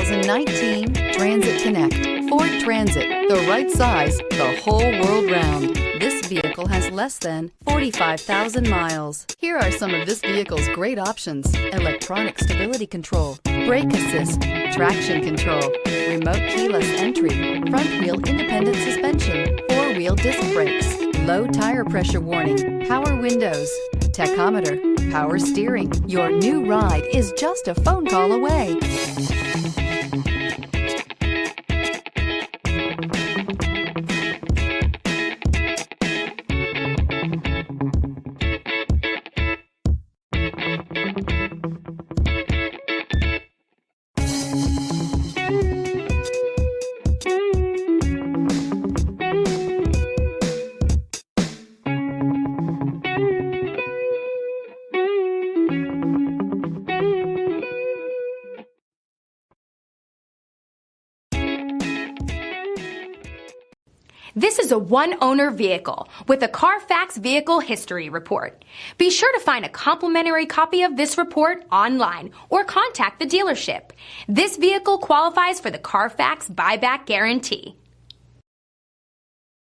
2019 Transit Connect. Ford Transit, the right size, the whole world round. This vehicle has less than 45,000 miles. Here are some of this vehicle's great options: electronic stability control, brake assist, traction control, remote keyless entry, front wheel independent suspension, four-wheel disc brakes, low tire pressure warning, power windows, tachometer, power steering. Your new ride is just a phone call away. This is a one-owner vehicle with a Carfax Vehicle History Report. Be sure to find a complimentary copy of this report online or contact the dealership. This vehicle qualifies for the Carfax Buyback Guarantee.